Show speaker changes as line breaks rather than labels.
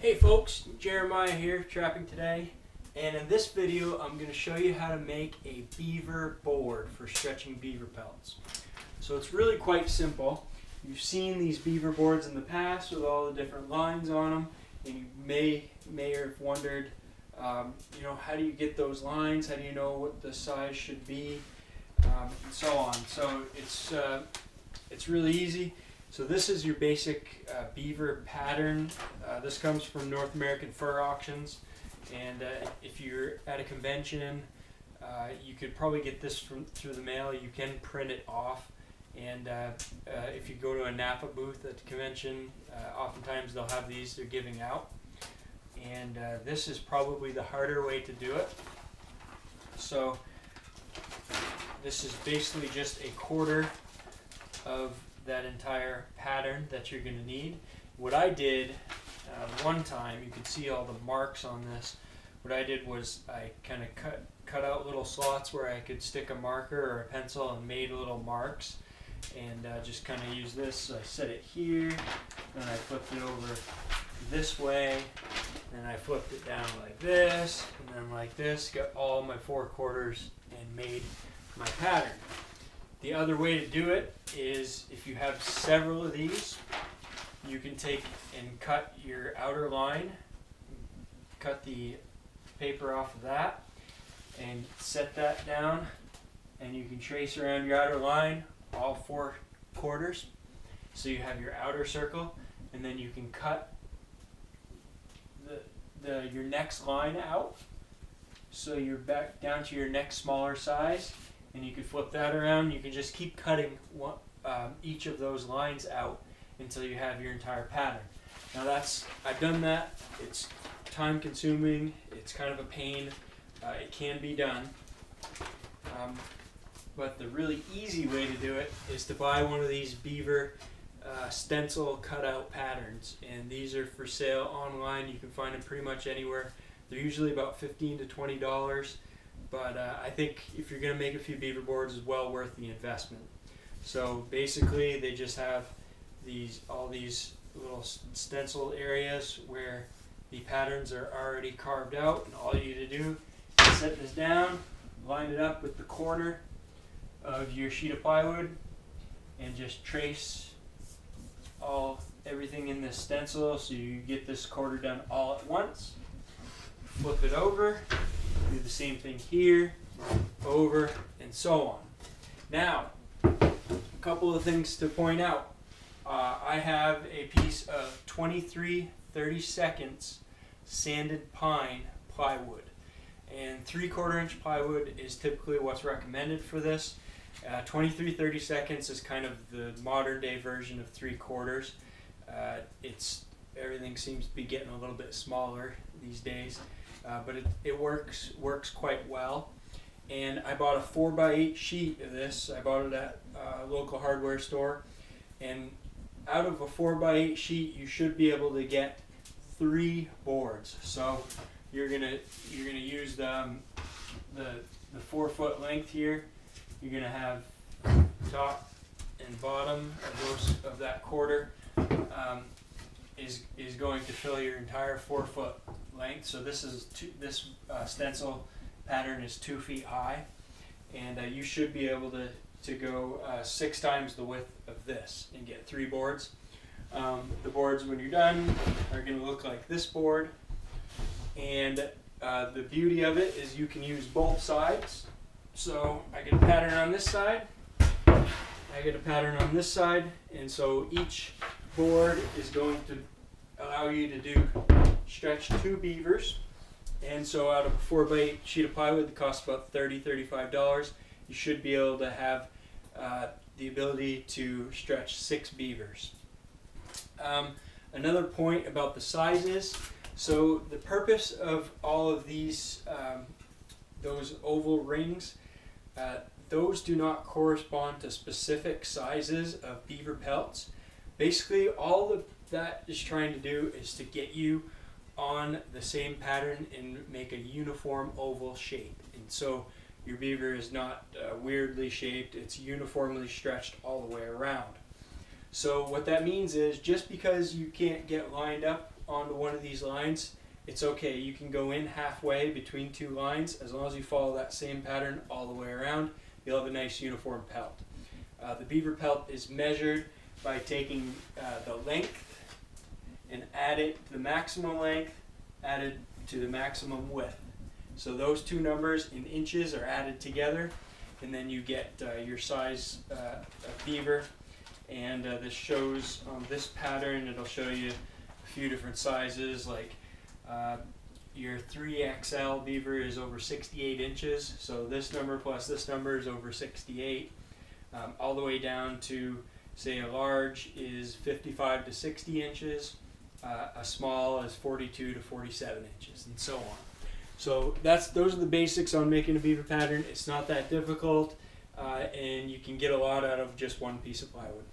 Hey folks, Jeremiah here, trapping today, and in this video I'm going to show you how to make a beaver board for stretching beaver pelts. So it's really quite simple. You've seen these beaver boards in the past with all the different lines on them, and you may have wondered, how do you get those lines? How do you know what the size should be, and so on. So it's really easy. So this is your basic beaver pattern. This comes from North American Fur Auctions, and if you're at a convention, you could probably get this through the mail. You can print it off, and if you go to a Napa booth at the convention, oftentimes they'll have these they're giving out. And this is probably the harder way to do it. So this is basically just a quarter of that entire pattern that you're going to need. What I did one time, you can see all the marks on this. What I did was I kind of cut out little slots where I could stick a marker or a pencil and made little marks, and just kind of use this. So I set it here, then I flipped it over this way, and I flipped it down like this, and then like this, got all my 4/4 and made my pattern. The other way to do it is, if you have several of these, you can take and cut your outer line, cut the paper off of that, and set that down, and you can trace around your outer line all 4/4. So you have your outer circle, and then you can cut your next line out, so you're back down to your next smaller size. And you can flip that around. You can just keep cutting each of those lines out until you have your entire pattern. Now I've done that. It's time consuming. It's kind of a pain. It can be done. But the really easy way to do it is to buy one of these Beaver stencil cutout patterns. And these are for sale online. You can find them pretty much anywhere. They're usually about $15 to $20. But I think if you're going to make a few beaver boards, it's well worth the investment. So basically, they just have all these little stencil areas where the patterns are already carved out, and all you need to do is set this down, line it up with the corner of your sheet of plywood, and just trace everything in this stencil so you get this quarter done all at once. Flip it over. Do the same thing here, over, and so on. Now, a couple of things to point out. I have a piece of 23/32 sanded pine plywood, and 3/4 inch plywood is typically what's recommended for this. 23/32 is kind of the modern day version of 3/4. Everything seems to be getting a little bit smaller these days. But it works quite well. And I bought a 4x8 sheet of this. I bought it at a local hardware store. And out of a 4x8 sheet, you should be able to get 3 boards. So you're gonna use the 4-foot length here. You're gonna have top and bottom of that quarter is going to fill your entire 4-foot length. So this stencil pattern is 2 feet high, and you should be able to go 6 times the width of this and get 3 boards. The boards, when you're done, are going to look like this board, and the beauty of it is you can use both sides. So I get a pattern on this side, I get a pattern on this side, and so each board is going to allow you to stretch 2 beavers. And so out of a 4x8 sheet of plywood that costs about $35, you should be able to have the ability to stretch 6 beavers. Another point about the sizes. So the purpose of all of these, those oval rings, those do not correspond to specific sizes of beaver pelts. Basically, all that is trying to do is to get you on the same pattern and make a uniform oval shape. And so your beaver is not weirdly shaped, it's uniformly stretched all the way around. So what that means is, just because you can't get lined up onto one of these lines, it's okay. You can go in halfway between two lines. As long as you follow that same pattern all the way around, you'll have a nice uniform pelt. The beaver pelt is measured by taking the length and add it to the maximum length, added to the maximum width. So those two numbers in inches are added together, and then you get your size of beaver. And this shows on this pattern, it'll show you a few different sizes, like your 3XL beaver is over 68 inches, so this number plus this number is over 68, all the way down to, say, a large is 55 to 60 inches, a small is 42 to 47 inches, and so on. So those are the basics on making a beaver pattern. It's not that difficult, and you can get a lot out of just one piece of plywood.